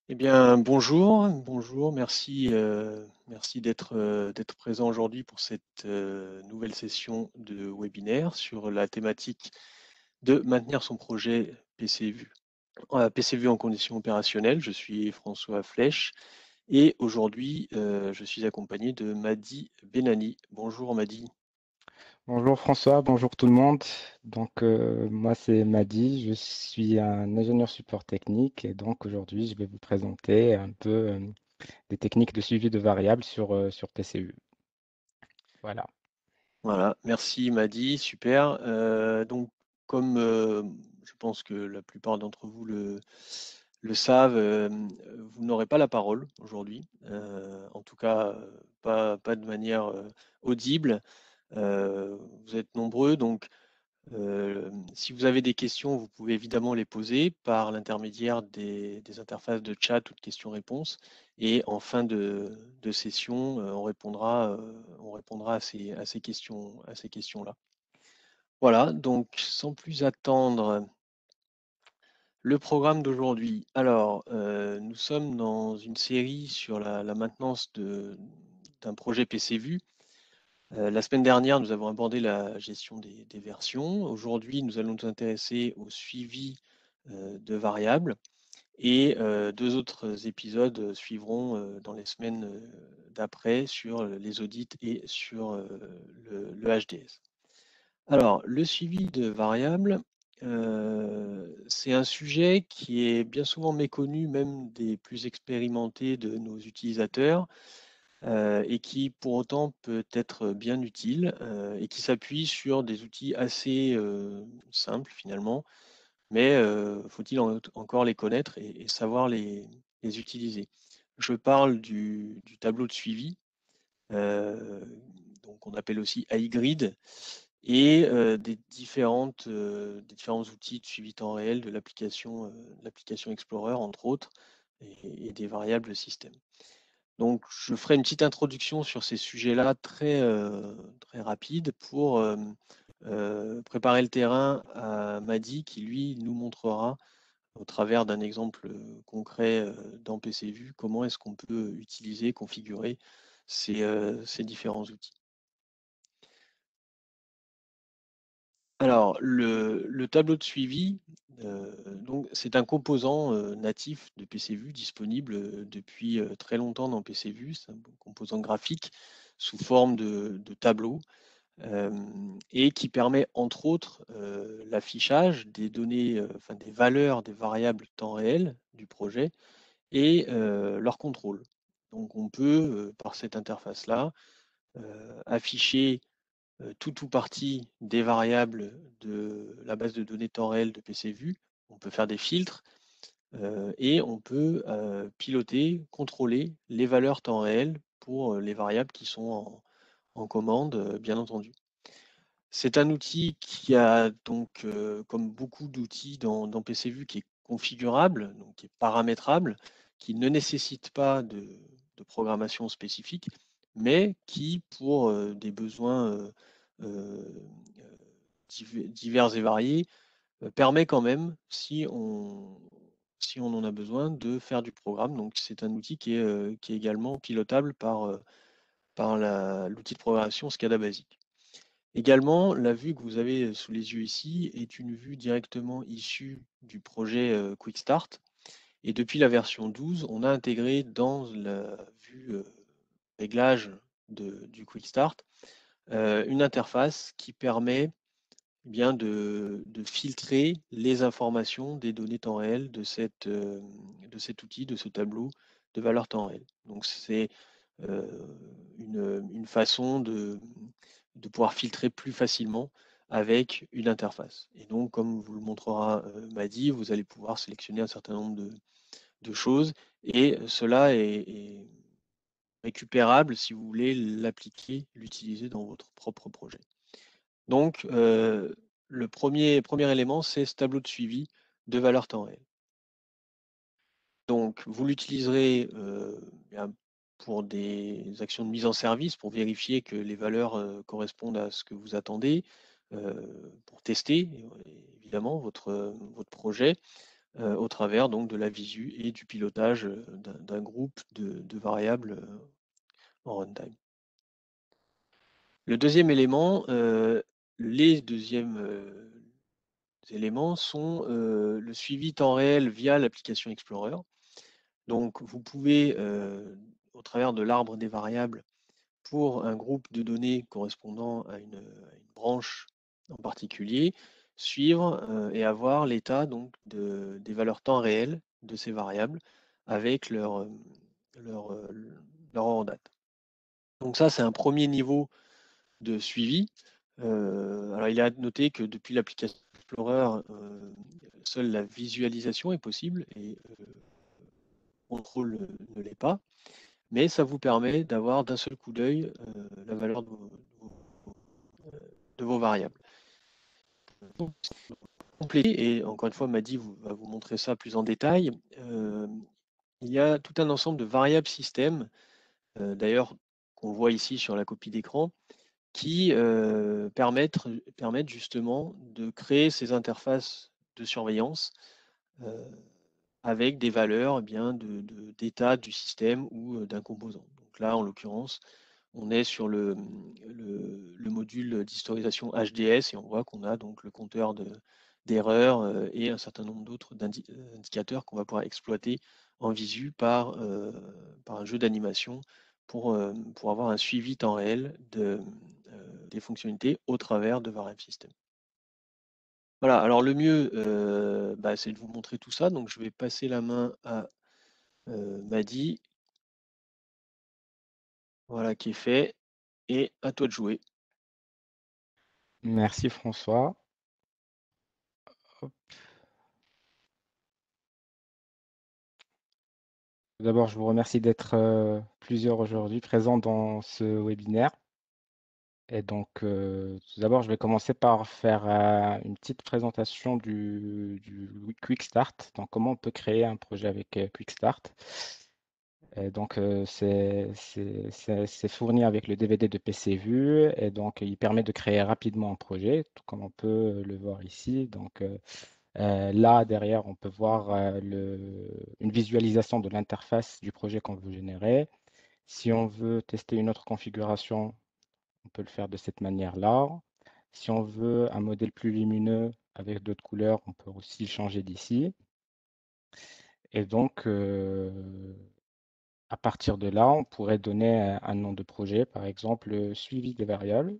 Eh bien, bonjour, merci, merci d'être présent aujourd'hui pour cette nouvelle session de webinaire sur la thématique de maintenir son projet PCVue, PCVue en conditions opérationnelles. Je suis François Flèche et aujourd'hui, je suis accompagné de Madi Benani. Bonjour Madi. Bonjour François, bonjour tout le monde. Moi c'est Madi, je suis un ingénieur support technique et donc aujourd'hui je vais vous présenter un peu des techniques de suivi de variables sur PCU. Voilà. Voilà, merci Madi, super. Donc, comme je pense que la plupart d'entre vous le savent, vous n'aurez pas la parole aujourd'hui, en tout cas pas de manière audible. Vous êtes nombreux, donc si vous avez des questions, vous pouvez évidemment les poser par l'intermédiaire des interfaces de chat ou de questions-réponses. Et en fin de session, on répondra à ces questions, à ces questions-là. Voilà, donc sans plus attendre, le programme d'aujourd'hui. Alors, nous sommes dans une série sur la maintenance d'un projet PCVue. La semaine dernière, nous avons abordé la gestion des versions. Aujourd'hui, nous allons nous intéresser au suivi de variables et deux autres épisodes suivront dans les semaines d'après sur les audits et sur le HDS. Alors, le suivi de variables, c'est un sujet qui est bien souvent méconnu, même des plus expérimentés de nos utilisateurs, et qui pour autant peut être bien utile et qui s'appuie sur des outils assez simples finalement, mais faut-il encore les connaître et savoir les utiliser. Je parle du tableau de suivi, euh, donc on appelle aussi iGrid, et des différents outils de suivi temps réel de l'application Explorer, entre autres, et des variables système. Donc, je ferai une petite introduction sur ces sujets-là très rapide pour préparer le terrain à Madi qui, lui, nous montrera au travers d'un exemple concret dans PCVue comment est-ce qu'on peut utiliser, configurer ces différents outils. Alors, le tableau de suivi, donc, c'est un composant natif de PCVue disponible depuis très longtemps dans PCVue. C'est un composant graphique sous forme de tableau et qui permet entre autres l'affichage des données, enfin des valeurs des variables temps réel du projet et leur contrôle. Donc, on peut, par cette interface-là, afficher tout ou partie des variables de la base de données temps réel de PCVue. On peut faire des filtres et on peut piloter, contrôler les valeurs temps réel pour les variables qui sont en commande, bien entendu. C'est un outil qui a donc, comme beaucoup d'outils dans PCVue, qui est configurable, donc qui est paramétrable, qui ne nécessite pas de programmation spécifique, mais qui, pour des besoins divers et variés, permet quand même, si on en a besoin, de faire du programme. Donc c'est un outil qui est également pilotable par l'outil de programmation SCADA Basic. Également, la vue que vous avez sous les yeux ici est une vue directement issue du projet Quick Start. Et depuis la version 12, on a intégré dans la vue réglage du Quick Start une interface qui permet eh bien de filtrer les informations des données temps réel de cet outil, de ce tableau de valeur temps réel. Donc c'est une façon de pouvoir filtrer plus facilement avec une interface. Et donc, comme vous le montrera Madi, vous allez pouvoir sélectionner un certain nombre de choses et cela est récupérable si vous voulez l'appliquer, l'utiliser dans votre propre projet. Donc, le premier élément, c'est ce tableau de suivi de valeur temps réel. Donc, vous l'utiliserez pour des actions de mise en service, pour vérifier que les valeurs correspondent à ce que vous attendez, pour tester évidemment votre projet. au travers donc de la visu et du pilotage d'un groupe de variables en runtime. Le deuxième élément, les deuxièmes éléments sont le suivi temps réel via l'application Explorer. Donc vous pouvez, au travers de l'arbre des variables, pour un groupe de données correspondant à une branche en particulier, suivre et avoir l'état donc des valeurs temps réel de ces variables avec leur, euh, leur hors date. Donc ça, c'est un premier niveau de suivi. Alors il est à noter que depuis l'application Explorer, seule la visualisation est possible et le contrôle ne l'est pas, mais ça vous permet d'avoir d'un seul coup d'œil la valeur de vos variables. Compléter, et encore une fois, Madi va vous montrer ça plus en détail, il y a tout un ensemble de variables système, d'ailleurs qu'on voit ici sur la copie d'écran, qui permettent justement de créer ces interfaces de surveillance avec des valeurs bien d'état du système ou d'un composant. Donc là, en l'occurrence, on est sur le module d'historisation HDS et on voit qu'on a donc le compteur d'erreurs et un certain nombre d'autres indicateurs qu'on va pouvoir exploiter en visu par un jeu d'animation pour avoir un suivi temps réel des fonctionnalités au travers de variables système. Voilà, alors le mieux, c'est de vous montrer tout ça. Donc je vais passer la main à Madi. Voilà qui est fait. Et à toi de jouer. Merci François. Hop. D'abord, je vous remercie d'être plusieurs aujourd'hui présents dans ce webinaire. Et donc, tout d'abord, je vais commencer par faire une petite présentation du Quick Start. Donc, comment on peut créer un projet avec Quick Start. Et donc, c'est fourni avec le DVD de PCVue. Et donc, il permet de créer rapidement un projet, tout comme on peut le voir ici. Donc, là, derrière, on peut voir une visualisation de l'interface du projet qu'on veut générer. Si on veut tester une autre configuration, on peut le faire de cette manière-là. Si on veut un modèle plus lumineux avec d'autres couleurs, on peut aussi le changer d'ici. Et donc, à partir de là, on pourrait donner un nom de projet, par exemple, suivi des variables.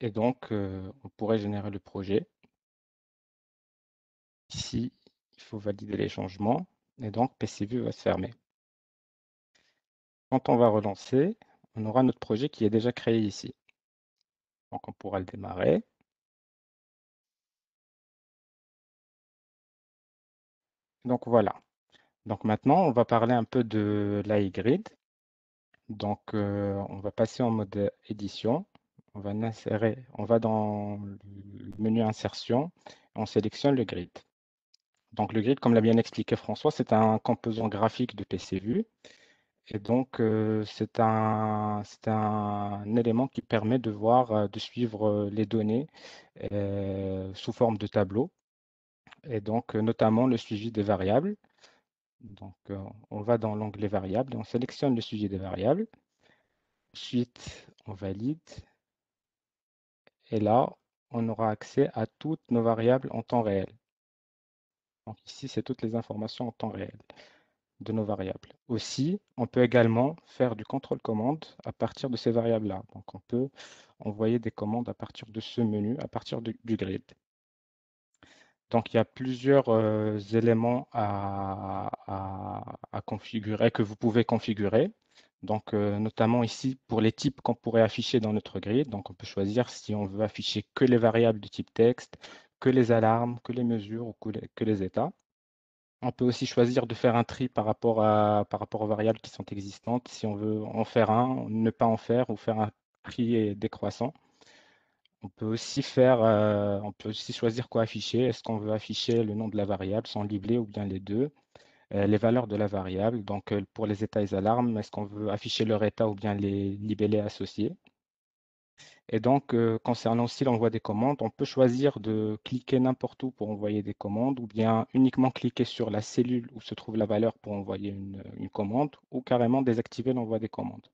Et donc, on pourrait générer le projet. Ici, il faut valider les changements. Et donc, PCVue va se fermer. Quand on va relancer, on aura notre projet qui est déjà créé ici. Donc, on pourra le démarrer. Donc, voilà. Donc, maintenant, on va parler un peu de l'iGrid. Donc, on va passer en mode édition. On va dans le menu insertion. On sélectionne le grid. Donc, le grid, comme l'a bien expliqué François, c'est un composant graphique de PCVue. Et donc, c'est un élément qui permet de voir, de suivre les données sous forme de tableau. Et donc, notamment le suivi des variables. Donc, on va dans l'onglet variables et on sélectionne le suivi des variables. Ensuite, on valide. Et là, on aura accès à toutes nos variables en temps réel. Donc ici, c'est toutes les informations en temps réel de nos variables. Aussi, on peut également faire du contrôle-commande à partir de ces variables-là. Donc on peut envoyer des commandes à partir de ce menu, à partir du grid. Donc il y a plusieurs éléments à configurer, que vous pouvez configurer. Donc notamment ici pour les types qu'on pourrait afficher dans notre grid. Donc on peut choisir si on veut afficher que les variables de type texte, que les alarmes, que les mesures ou que les états. On peut aussi choisir de faire un tri par rapport aux variables qui sont existantes. Si on veut en faire un, ne pas en faire ou faire un tri décroissant. On peut aussi choisir quoi afficher. Est-ce qu'on veut afficher le nom de la variable, son livret ou bien les deux? les valeurs de la variable. Donc, pour les états et les alarmes, est-ce qu'on veut afficher leur état ou bien les libellés associés? Et donc, concernant aussi l'envoi des commandes, on peut choisir de cliquer n'importe où pour envoyer des commandes ou bien uniquement cliquer sur la cellule où se trouve la valeur pour envoyer une commande ou carrément désactiver l'envoi des commandes.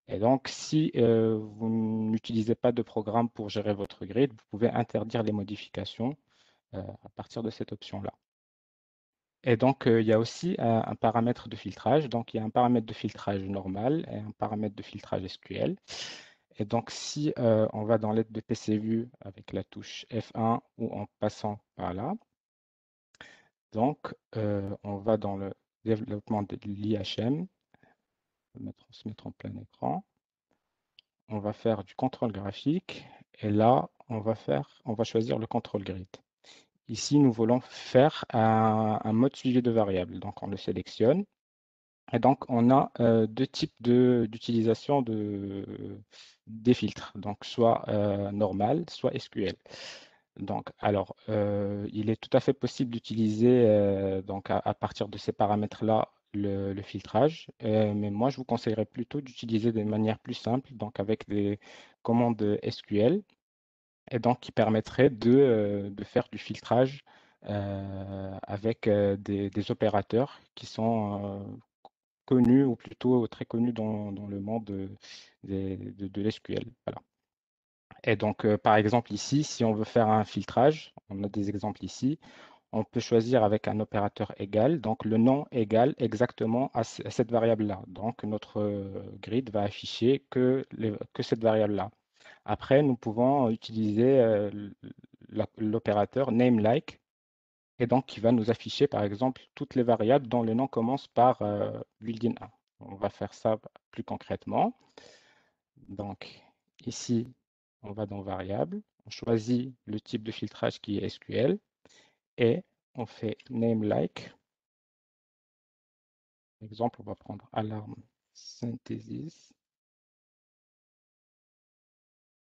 Et donc, si vous n'utilisez pas de programme pour gérer votre grid, vous pouvez interdire les modifications à partir de cette option-là. Et donc, il y a aussi un paramètre de filtrage. Donc, il y a un paramètre de filtrage normal et un paramètre de filtrage SQL. Et donc, si on va dans l'aide de PCView avec la touche F1 ou en passant par là, donc on va dans le développement de l'IHM, se mettre en plein écran. On va faire du contrôle graphique et là, on va choisir le contrôle grid. Ici, nous voulons faire un mode suivi de variables. Donc, on le sélectionne. Et donc, on a deux types d'utilisation des filtres, donc soit normal, soit SQL. Donc, alors, il est tout à fait possible d'utiliser donc à partir de ces paramètres-là le filtrage, mais moi, je vous conseillerais plutôt d'utiliser des manières plus simples, donc avec des commandes SQL, et donc qui permettraient de faire du filtrage avec des opérateurs qui sont connus, ou plutôt très connus dans le monde de l'SQL. Voilà. Et donc, par exemple, ici, si on veut faire un filtrage, on a des exemples ici, on peut choisir avec un opérateur égal, donc le nom égal exactement à cette variable-là. Donc, notre grid va afficher que cette variable-là. Après, nous pouvons utiliser l'opérateur nameLike, et donc qui va nous afficher, par exemple, toutes les variables dont le nom commence par build-in 1. On va faire ça plus concrètement. Donc, ici, on va dans variable, on choisit le type de filtrage qui est SQL et on fait nameLike. Par exemple, on va prendre alarme synthesis,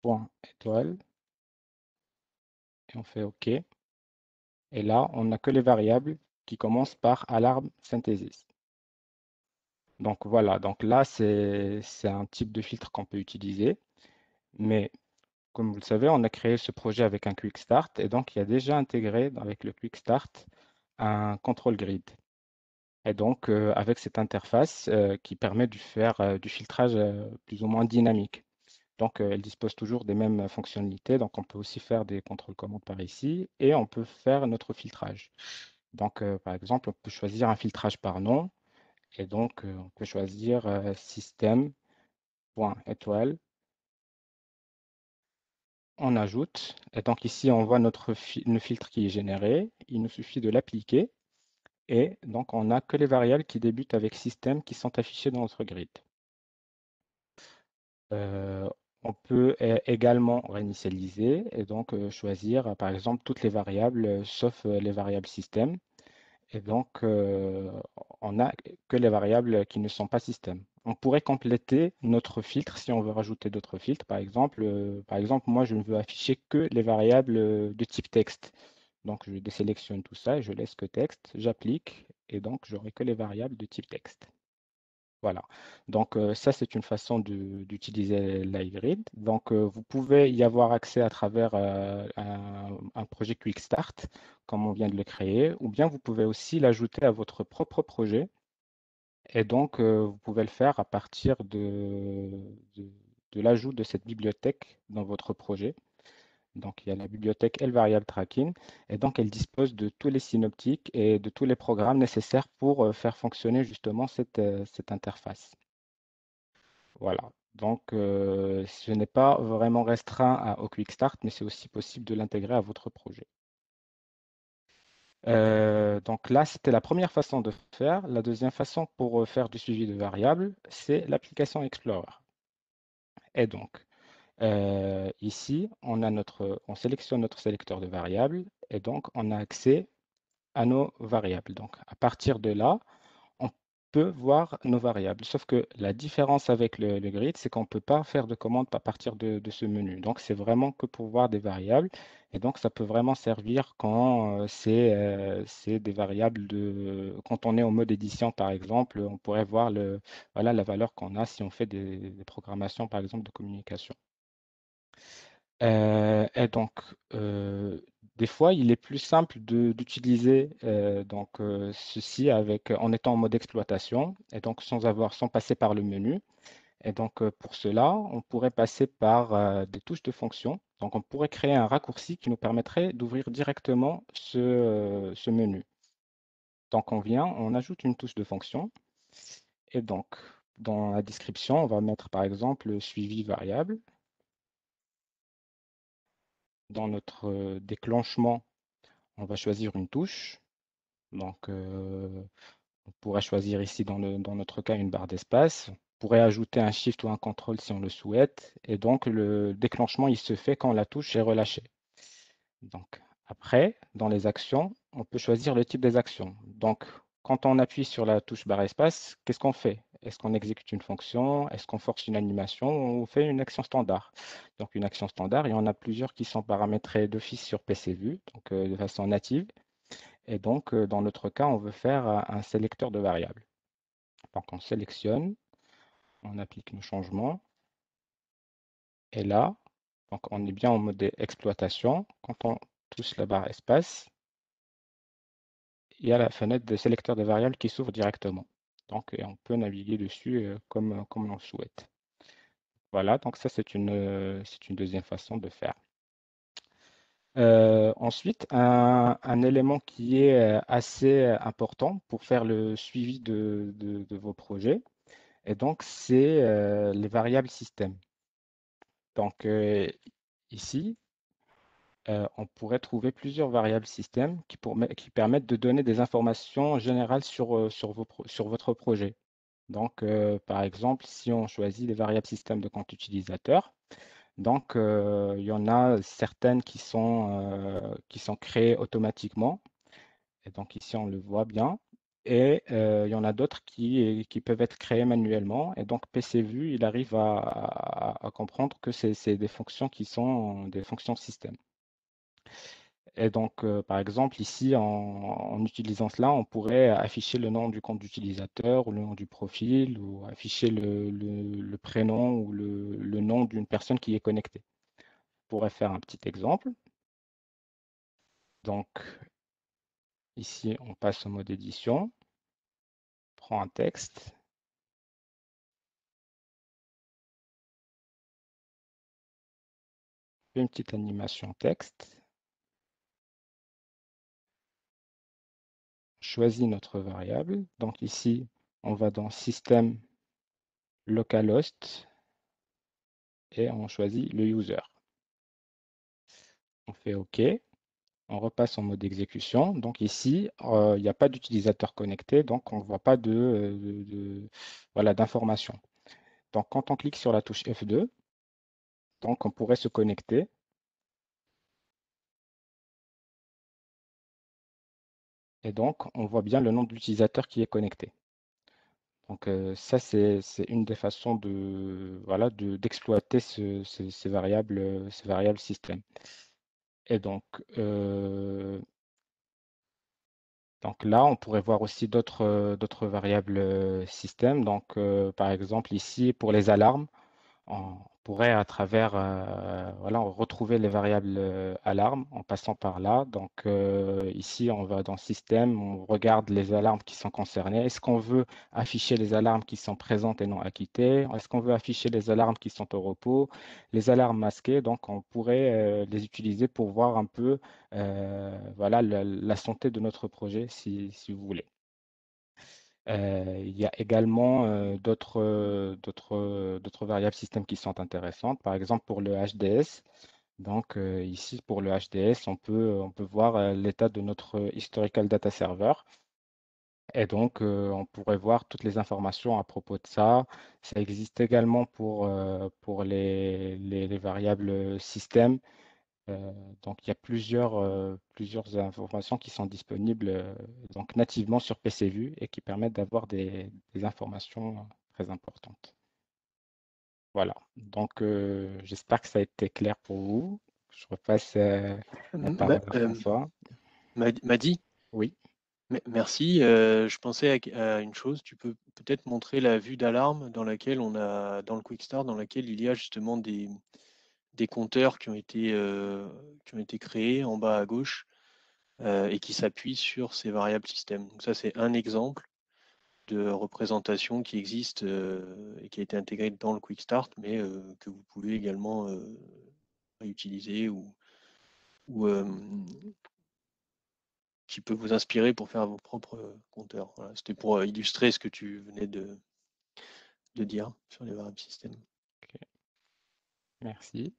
point étoile, et on fait OK. Et là, on n'a que les variables qui commencent par alarme synthesis. Donc voilà, donc là, c'est un type de filtre qu'on peut utiliser. Mais comme vous le savez, on a créé ce projet avec un Quick Start et donc il y a déjà intégré avec le Quick Start un control grid. Et donc avec cette interface qui permet de faire du filtrage plus ou moins dynamique. Donc elle dispose toujours des mêmes fonctionnalités. Donc on peut aussi faire des contrôles commandes par ici et on peut faire notre filtrage. Donc par exemple, on peut choisir un filtrage par nom et donc on peut choisir système.étoile. On ajoute, et donc ici on voit le filtre qui est généré, il nous suffit de l'appliquer, et donc on n'a que les variables qui débutent avec système qui sont affichées dans notre grid. Euh, on peut également réinitialiser et donc choisir par exemple toutes les variables sauf les variables système. Et donc, on n'a que les variables qui ne sont pas système. On pourrait compléter notre filtre si on veut rajouter d'autres filtres. Par exemple, moi, je ne veux afficher que les variables de type texte. Donc, je désélectionne tout ça et je laisse que texte. J'applique et donc, j'aurai que les variables de type texte. Voilà. Donc, ça, c'est une façon d'utiliser l'iGrid. Donc, vous pouvez y avoir accès à travers un projet Quick Start, comme on vient de le créer, ou bien vous pouvez aussi l'ajouter à votre propre projet. Et donc, vous pouvez le faire à partir de l'ajout de cette bibliothèque dans votre projet. Donc, il y a la bibliothèque LVariable Tracking, et donc elle dispose de tous les synoptiques et de tous les programmes nécessaires pour faire fonctionner justement cette interface. Voilà. Donc, ce n'est pas vraiment restreint au Quick Start, mais c'est aussi possible de l'intégrer à votre projet. Donc là, c'était la première façon de faire. La deuxième façon pour faire du suivi de variables, c'est l'application Explorer. Et donc, ici, on sélectionne notre sélecteur de variables et donc on a accès à nos variables. Donc, à partir de là, on peut voir nos variables. Sauf que la différence avec le grid, c'est qu'on ne peut pas faire de commande à partir de ce menu. Donc, c'est vraiment que pour voir des variables. Et donc, ça peut vraiment servir quand c'est des variables quand on est en mode édition, par exemple, on pourrait voir voilà, la valeur qu'on a si on fait des programmations, par exemple, de communication. Et donc, euh, des fois, il est plus simple d'utiliser ceci en étant en mode exploitation et donc sans passer par le menu. Et donc, pour cela, on pourrait passer par des touches de fonction. Donc, on pourrait créer un raccourci qui nous permettrait d'ouvrir directement ce menu. Donc, on ajoute une touche de fonction. Et donc, dans la description, on va mettre par exemple suivi variable. Dans notre déclenchement, on va choisir une touche. Donc, on pourrait choisir ici, dans notre cas, une barre d'espace. On pourrait ajouter un shift ou un contrôle si on le souhaite. Et donc, le déclenchement, il se fait quand la touche est relâchée. Donc, après, dans les actions, on peut choisir le type des actions. Donc, quand on appuie sur la touche barre espace, qu'est-ce qu'on fait? Est-ce qu'on exécute une fonction? Est-ce qu'on force une animation? Ou on fait une action standard? Donc, une action standard, il y en a plusieurs qui sont paramétrées d'office sur PCVue, donc de façon native. Et donc, dans notre cas, on veut faire un sélecteur de variables. Donc, on sélectionne, on applique nos changements. Et là, donc on est bien en mode exploitation. Quand on touche la barre espace, il y a la fenêtre de sélecteur de variables qui s'ouvre directement. Donc, on peut naviguer dessus comme on le souhaite. Voilà, donc ça, c'est une deuxième façon de faire. Ensuite, un élément qui est assez important pour faire le suivi de vos projets, et donc c'est les variables système. Donc ici, on pourrait trouver plusieurs variables système qui permettent de donner des informations générales sur votre projet. Donc, par exemple, si on choisit les variables système de compte utilisateur, donc il y en a certaines qui sont créées automatiquement. Et donc ici, on le voit bien. Et il y en a d'autres qui peuvent être créées manuellement. Et donc PCVue, il arrive à comprendre que c'est des fonctions qui sont des fonctions système. Et donc, par exemple, ici, en utilisant cela, on pourrait afficher le nom du compte d'utilisateur ou le nom du profil ou afficher le prénom ou le nom d'une personne qui est connectée. On pourrait faire un petit exemple. Donc, ici, on passe au mode édition, prend un texte, fait une petite animation texte, choisit notre variable. Donc ici, on va dans Système, localhost et on choisit le user. On fait OK. On repasse en mode exécution. Donc ici, il n'y a pas d'utilisateur connecté, donc on ne voit pas voilà, d'information. Donc quand on clique sur la touche F2, donc on pourrait se connecter. Et donc, on voit bien le nom de l'utilisateur qui est connecté. Donc ça, c'est une des façons voilà, d'exploiter ces variables système. Et donc là, on pourrait voir aussi d'autres variables système. Donc, par exemple, ici, pour les alarmes, on pourrait à travers, voilà, retrouver les variables alarmes en passant par là. Donc ici, on va dans Système, on regarde les alarmes qui sont concernées. Est-ce qu'on veut afficher les alarmes qui sont présentes et non acquittées? Est-ce qu'on veut afficher les alarmes qui sont au repos? Les alarmes masquées, donc on pourrait les utiliser pour voir un peu voilà, la santé de notre projet, si vous voulez. Il y a également d'autres variables système qui sont intéressantes. Par exemple, pour le HDS. Donc, ici, pour le HDS, on peut voir l'état de notre historical data server. Et donc, on pourrait voir toutes les informations à propos de ça. Ça existe également pour les variables système. Donc, il y a plusieurs informations qui sont disponibles donc nativement sur PCVue et qui permettent d'avoir des informations très importantes. Voilà. Donc, j'espère que ça a été clair pour vous. Je repasse la Ma- parole à François. Madi, Oui. merci. Je pensais à une chose. Tu peux peut-être montrer la vue d'alarme dans laquelle on a, dans le Quick Start, dans laquelle il y a justement des compteurs qui ont été créés en bas à gauche et qui s'appuient sur ces variables système. Donc ça, c'est un exemple de représentation qui existe et qui a été intégrée dans le Quick Start, mais que vous pouvez également réutiliser ou qui peut vous inspirer pour faire vos propres compteurs. Voilà, c'était pour illustrer ce que tu venais de dire sur les variables système. Ok. Merci.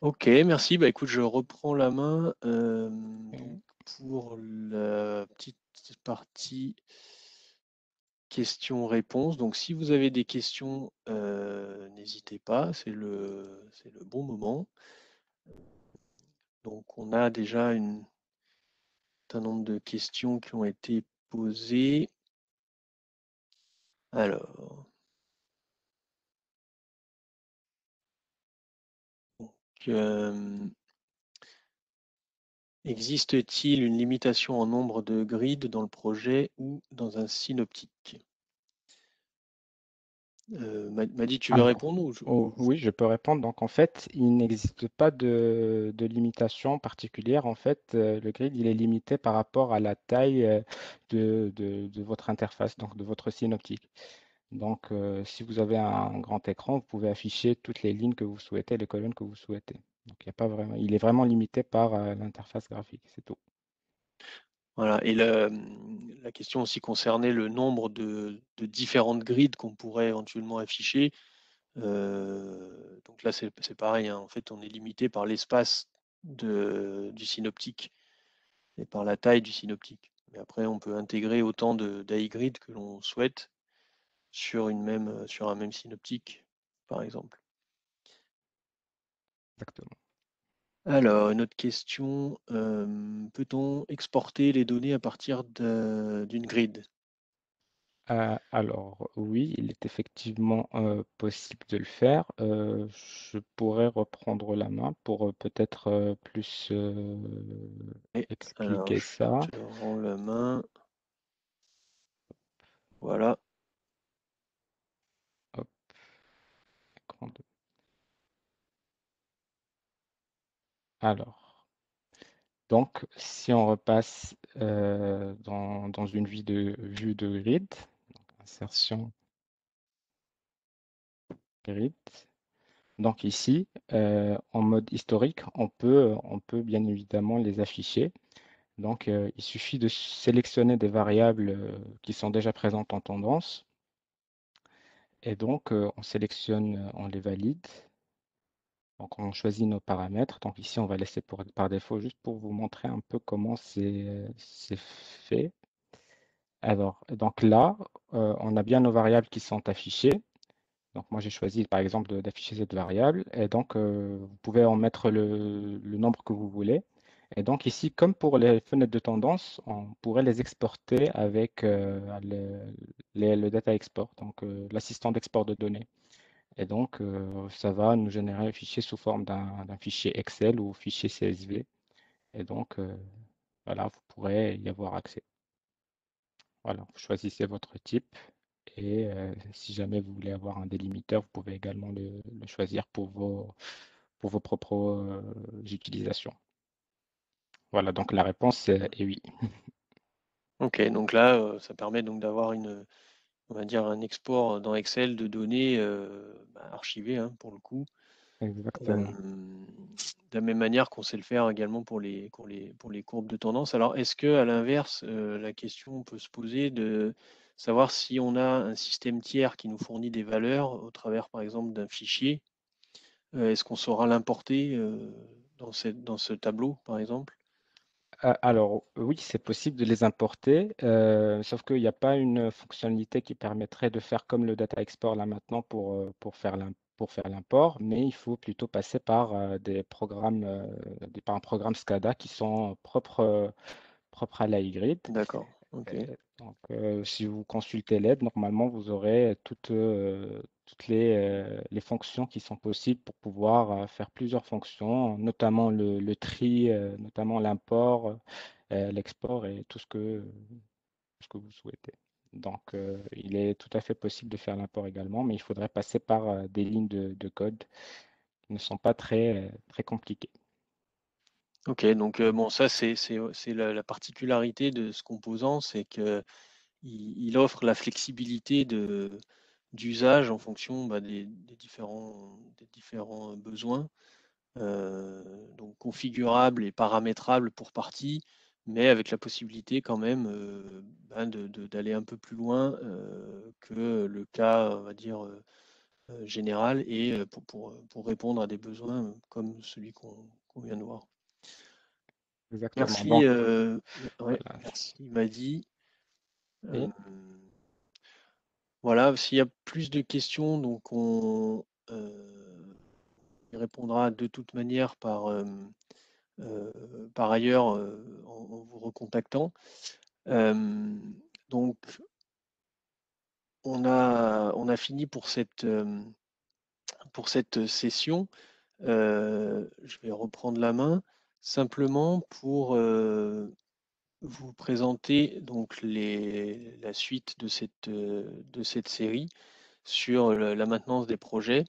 Ok, merci. Bah, écoute, je reprends la main donc Ok. pour la petite partie questions-réponses. Donc, si vous avez des questions, n'hésitez pas, c'est le bon moment. Donc, on a déjà un certain nombre de questions qui ont été posées. Alors, euh, existe-t-il une limitation en nombre de grids dans le projet ou dans un synoptique? Madi, tu veux Alors, répondre oh, oui, je peux répondre. Donc, en fait, il n'existe pas de limitation particulière. En fait, le grid, il est limité par rapport à la taille de votre interface, donc de votre synoptique. Donc, si vous avez un grand écran, vous pouvez afficher toutes les lignes que vous souhaitez, les colonnes que vous souhaitez. Donc, il y a pas vraiment, il est vraiment limité par l'interface graphique, c'est tout. Voilà. Et la question aussi concernait le nombre de différentes grids qu'on pourrait éventuellement afficher. Donc là, c'est pareil, hein. En fait, on est limité par l'espace du synoptique et par la taille du synoptique. Mais après, on peut intégrer autant d'AI grid que l'on souhaite sur un même synoptique, par exemple. Exactement. Alors, une autre question, peut-on exporter les données à partir d'une grid? Alors, oui, il est effectivement possible de le faire. Je pourrais reprendre la main pour peut-être plus Et alors, expliquer ça. je rends la main. Voilà. Hop, écran deux. Alors, donc, si on repasse dans une vue de grid, donc insertion grid. Donc ici, en mode historique, on peut bien évidemment les afficher. Donc, il suffit de sélectionner des variables qui sont déjà présentes en tendance. Et donc, on sélectionne, on les valide. Donc, on choisit nos paramètres. Donc ici, on va laisser par défaut juste pour vous montrer un peu comment c'est fait. Alors, donc là, on a bien nos variables qui sont affichées. Donc moi, j'ai choisi par exemple d'afficher cette variable. Et donc, vous pouvez en mettre le nombre que vous voulez. Et donc ici, comme pour les fenêtres de tendance, on pourrait les exporter avec le data export, donc l'assistant d'export de données. Et donc, ça va nous générer un fichier sous forme d'un fichier Excel ou fichier CSV. Et donc, voilà, vous pourrez y avoir accès. Voilà, vous choisissez votre type. Et si jamais vous voulez avoir un délimiteur, vous pouvez également le choisir pour vos propres utilisations. Voilà, donc la réponse est oui. Ok, donc là, ça permet donc d'avoir on va dire un export dans Excel de données archivées hein, pour le coup. Exactement. De la même manière qu'on sait le faire également pour les courbes de tendance. Alors, est-ce que à l'inverse, la question peut se poser de savoir si on a un système tiers qui nous fournit des valeurs au travers, par exemple, d'un fichier, est-ce qu'on saura l'importer dans ce tableau, par exemple? Alors, oui, c'est possible de les importer, sauf qu'il n'y a pas une fonctionnalité qui permettrait de faire comme le data export là maintenant pour faire pour faire l'import, mais il faut plutôt passer par des programmes, par un programme SCADA qui sont propres à l'iGrid. D'accord. Ok. Donc, si vous consultez l'aide, normalement, vous aurez toutes les fonctions qui sont possibles pour pouvoir faire plusieurs fonctions, notamment le tri, notamment l'import, l'export et tout ce que vous souhaitez. Donc, il est tout à fait possible de faire l'import également, mais il faudrait passer par des lignes de code qui ne sont pas très compliquées. Ok. Donc bon, ça c'est la particularité de ce composant, c'est que il offre la flexibilité d'usage en fonction bah, des différents besoins, donc configurable et paramétrable pour partie, mais avec la possibilité quand même ben, d'aller un peu plus loin que le cas, on va dire, général et pour répondre à des besoins comme celui qu'on vient de voir. Exactement. Merci, Donc, ouais, voilà. merci, il m'a dit. Euh, Et voilà, s'il y a plus de questions, donc on y répondra de toute manière par ailleurs en vous recontactant. Euh, donc, on a fini pour cette session. Je vais reprendre la main simplement pour vous présenter donc la suite de cette série sur la maintenance des projets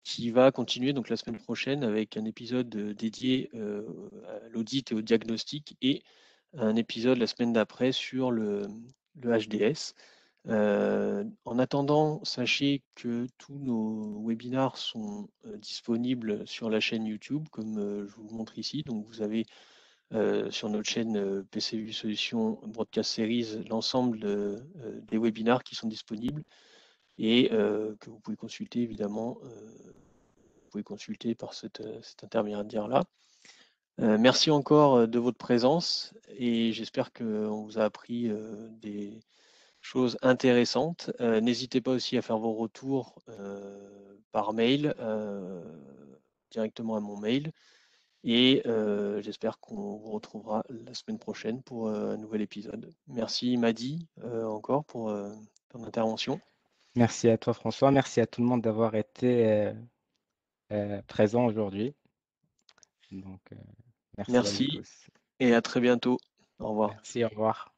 qui va continuer donc la semaine prochaine avec un épisode dédié à l'audit et au diagnostic et un épisode la semaine d'après sur le HDS. En attendant, sachez que tous nos webinars sont disponibles sur la chaîne YouTube, comme je vous le montre ici. Donc vous avez sur notre chaîne PCU Solutions Broadcast Series l'ensemble des webinars qui sont disponibles et que vous pouvez consulter évidemment, vous pouvez consulter par cet intermédiaire-là. Merci encore de votre présence et j'espère qu'on vous a appris des choses intéressantes. N'hésitez pas aussi à faire vos retours par mail, directement à mon mail. Et j'espère qu'on vous retrouvera la semaine prochaine pour un nouvel épisode. Merci Madi encore pour ton intervention. merci à toi, François. Merci à tout le monde d'avoir été présent aujourd'hui. Donc, merci à vous Merci tous. et à très bientôt. Au revoir. Merci, au revoir.